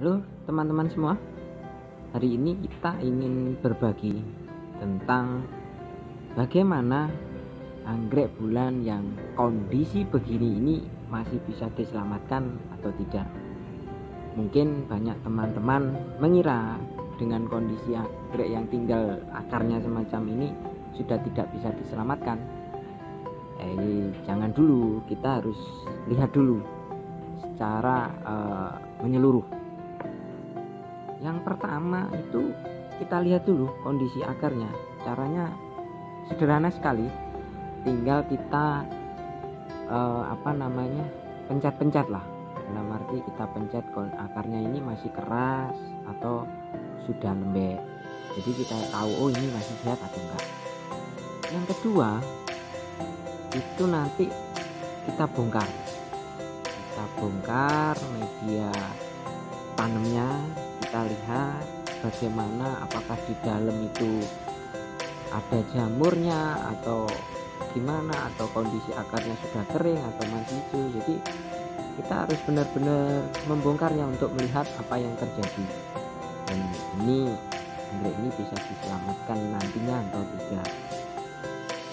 Halo teman-teman semua, hari ini kita ingin berbagi tentang bagaimana anggrek bulan yang kondisi begini ini masih bisa diselamatkan atau tidak. Mungkin banyak teman-teman mengira dengan kondisi anggrek yang tinggal akarnya semacam ini sudah tidak bisa diselamatkan. Jangan dulu, kita harus lihat dulu secara menyeluruh. Yang pertama itu kita lihat dulu kondisi akarnya. Caranya sederhana sekali, tinggal kita pencet-pencet lah. Dalam arti kita pencet akarnya ini masih keras atau sudah lembek. Jadi kita tahu oh ini masih sehat atau enggak. Yang kedua itu nanti kita bongkar media tanamnya. Kita lihat bagaimana, apakah di dalam itu ada jamurnya atau gimana, atau kondisi akarnya sudah kering atau masih hijau. Jadi kita harus benar-benar membongkarnya untuk melihat apa yang terjadi, dan anggrek ini bisa diselamatkan nantinya atau tidak.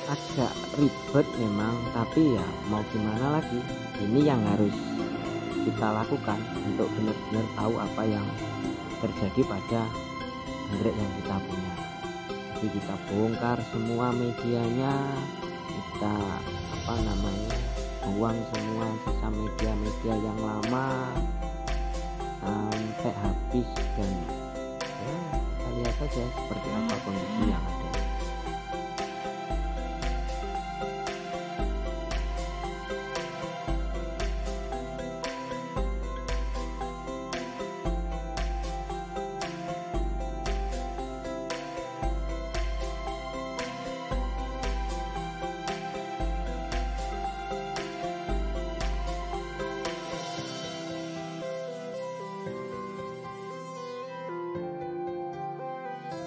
Agak ribet memang, tapi ya mau gimana lagi, ini yang harus kita lakukan untuk benar-benar tahu apa yang terjadi pada anggrek yang kita punya. Jadi kita bongkar semua medianya, kita buang semua sisa media yang lama sampai habis, dan ya kita lihat saja seperti apa kondisi yang ada.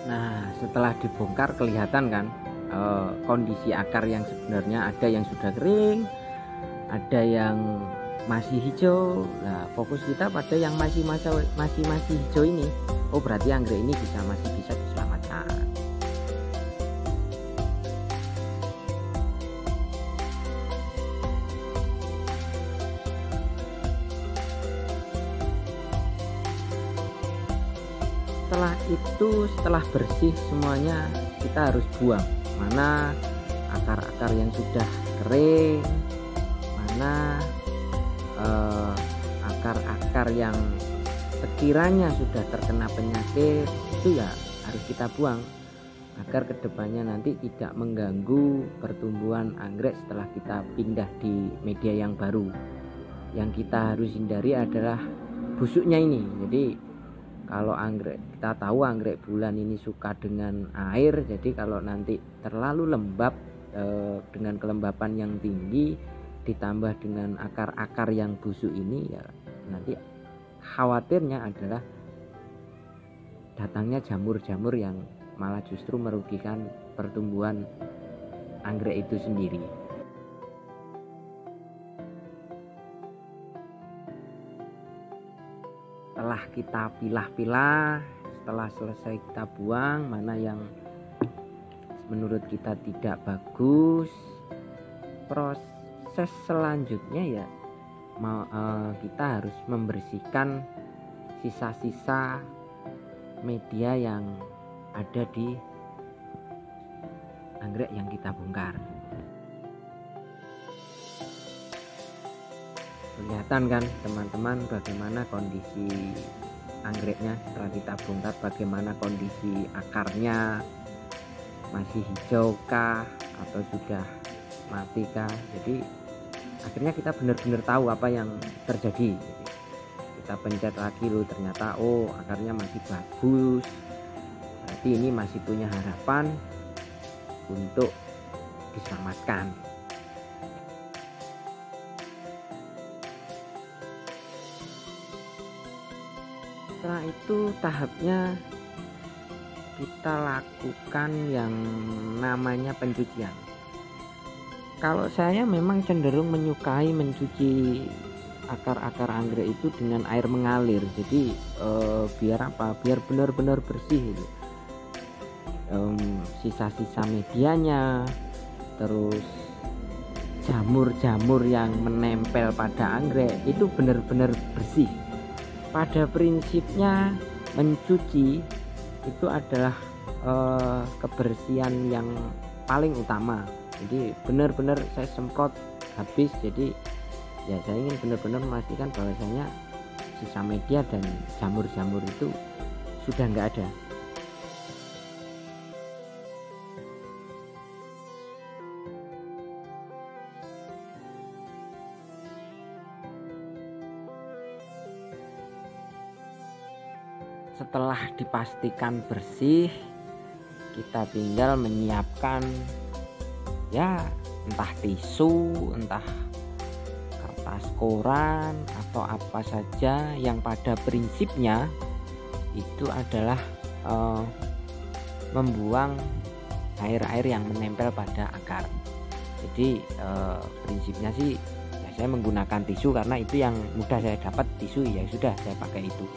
Nah, setelah dibongkar kelihatan kan kondisi akar yang sebenarnya, ada yang sudah kering, ada yang masih hijau. Nah, fokus kita pada yang masih hijau ini. Oh, berarti anggrek ini masih bisa diselamatkan. Setelah bersih semuanya, kita harus buang mana akar-akar yang sudah kering, mana akar-akar yang sekiranya sudah terkena penyakit, itu ya harus kita buang agar kedepannya nanti tidak mengganggu pertumbuhan anggrek setelah kita pindah di media yang baru. Yang kita harus hindari adalah busuknya ini. Jadi kalau kita tahu anggrek bulan ini suka dengan air, jadi kalau nanti terlalu lembab dengan kelembapan yang tinggi ditambah dengan akar-akar yang busuk ini, ya nanti khawatirnya adalah datangnya jamur-jamur yang malah justru merugikan pertumbuhan anggrek itu sendiri. Setelah kita pilah-pilah, setelah selesai kita buang mana yang menurut kita tidak bagus, proses selanjutnya ya kita harus membersihkan sisa-sisa media yang ada di anggrek yang kita bongkar. Kelihatan kan teman-teman bagaimana kondisi anggreknya setelah kita bongkar, bagaimana kondisi akarnya, masih hijau kah atau sudah mati kah. Jadi akhirnya kita benar-benar tahu apa yang terjadi. Jadi, kita pencet lagi loh, ternyata oh akarnya masih bagus, berarti ini masih punya harapan untuk diselamatkan. Setelah itu tahapnya kita lakukan yang namanya pencucian. Kalau saya memang cenderung menyukai mencuci akar-akar anggrek itu dengan air mengalir. Jadi biar apa? Biar benar-benar bersih itu. Sisa-sisa medianya, terus jamur-jamur yang menempel pada anggrek itu benar-benar bersih. Pada prinsipnya mencuci itu adalah kebersihan yang paling utama. Jadi benar-benar saya semprot habis. Jadi ya saya ingin benar-benar memastikan bahwasanya sisa media dan jamur-jamur itu sudah nggak ada. Setelah dipastikan bersih, kita tinggal menyiapkan ya entah tisu, entah kertas koran atau apa saja yang pada prinsipnya itu adalah membuang air-air yang menempel pada akar. Jadi prinsipnya sih ya saya menggunakan tisu karena itu yang mudah saya dapat, tisu ya sudah saya pakai itu.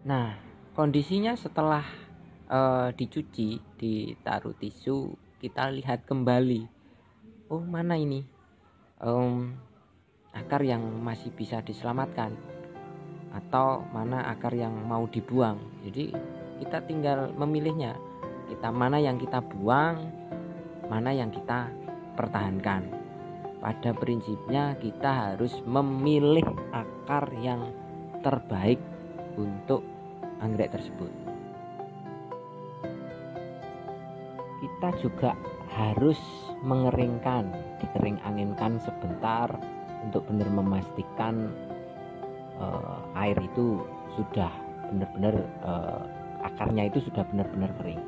Nah, kondisinya setelah dicuci, ditaruh tisu, kita lihat kembali. Oh, mana ini akar yang masih bisa diselamatkan, atau mana akar yang mau dibuang. Jadi kita tinggal memilihnya. Kita mana yang kita buang, mana yang kita pertahankan. Pada prinsipnya kita harus memilih akar yang terbaik untuk anggrek tersebut. Kita juga harus mengeringkan, dikering anginkan sebentar untuk benar memastikan air itu sudah benar-benar akarnya itu sudah benar-benar kering.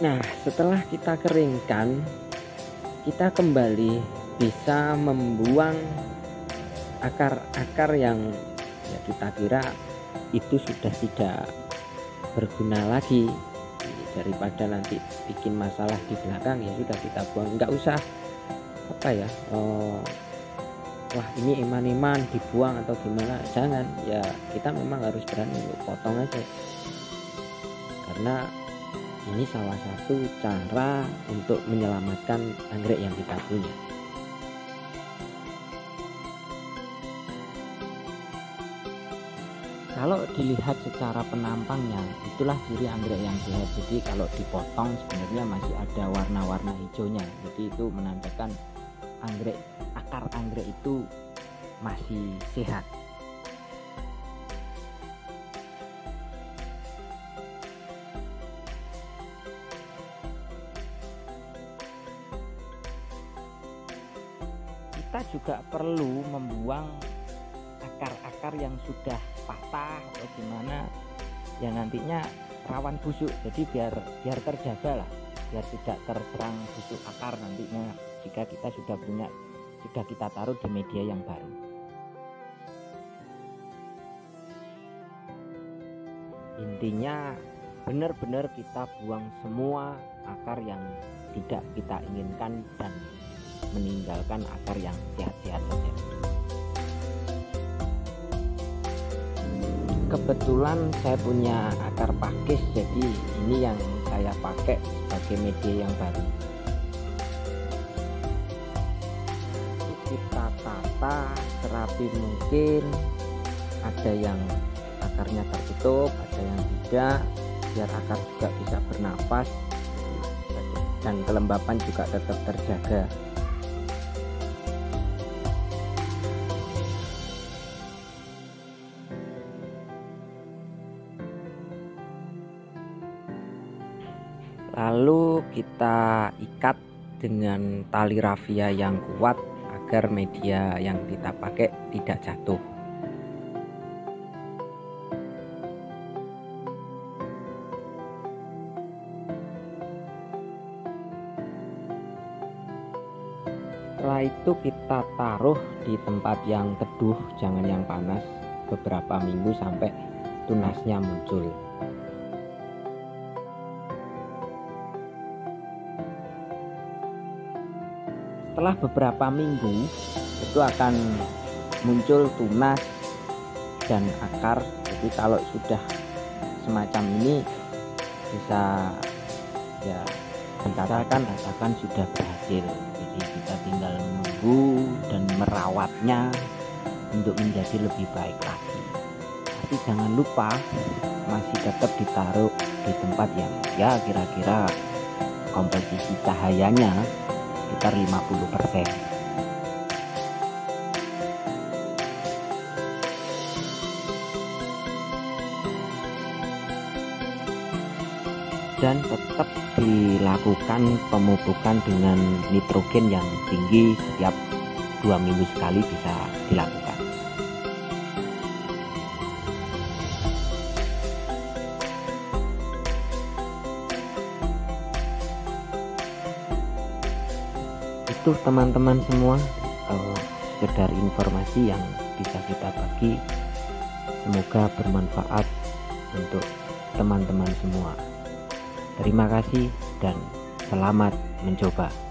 Nah, setelah kita keringkan, kita kembali bisa membuang akar-akar yang ya kita kira itu sudah tidak berguna lagi. Daripada nanti bikin masalah di belakang, ya sudah kita buang, nggak usah apa ya wah ini iman-iman dibuang atau gimana, jangan. Ya kita memang harus berani untuk potong aja, karena ini salah satu cara untuk menyelamatkan anggrek yang kita punya. Kalau dilihat secara penampangnya, itulah ciri anggrek yang sehat. Jadi kalau dipotong sebenarnya masih ada warna-warna hijaunya. Jadi itu menandakan akar anggrek itu masih sehat. Kita juga perlu membuang akar-akar yang sudah patah atau gimana yang nantinya rawan busuk. Jadi biar terjaga lah, biar tidak terserang busuk akar nantinya jika kita sudah kita taruh di media yang baru. Intinya benar-benar kita buang semua akar yang tidak kita inginkan dan meninggalkan akar yang sehat-sehat saja. Kebetulan saya punya akar pakis, jadi ini yang saya pakai sebagai media yang baru. Kita tata serapi mungkin, ada yang akarnya tertutup, ada yang tidak, biar akar juga bisa bernapas dan kelembapan juga tetap terjaga. Lalu kita ikat dengan tali rafia yang kuat agar media yang kita pakai tidak jatuh. Setelah itu kita taruh di tempat yang teduh, jangan yang panas, beberapa minggu sampai tunasnya muncul. Setelah beberapa minggu itu akan muncul tunas dan akar. Jadi kalau sudah semacam ini bisa ya dikatakan sudah berhasil. Jadi kita tinggal menunggu dan merawatnya untuk menjadi lebih baik lagi. Tapi jangan lupa masih tetap ditaruh di tempat yang ya kira-kira komposisi cahayanya sekitar 50%. Dan tetap dilakukan pemupukan dengan nitrogen yang tinggi, setiap 2 minggu sekali bisa dilakukan. Itu teman-teman semua, sekedar informasi yang bisa kita bagi, semoga bermanfaat untuk teman-teman semua. Terima kasih dan selamat mencoba.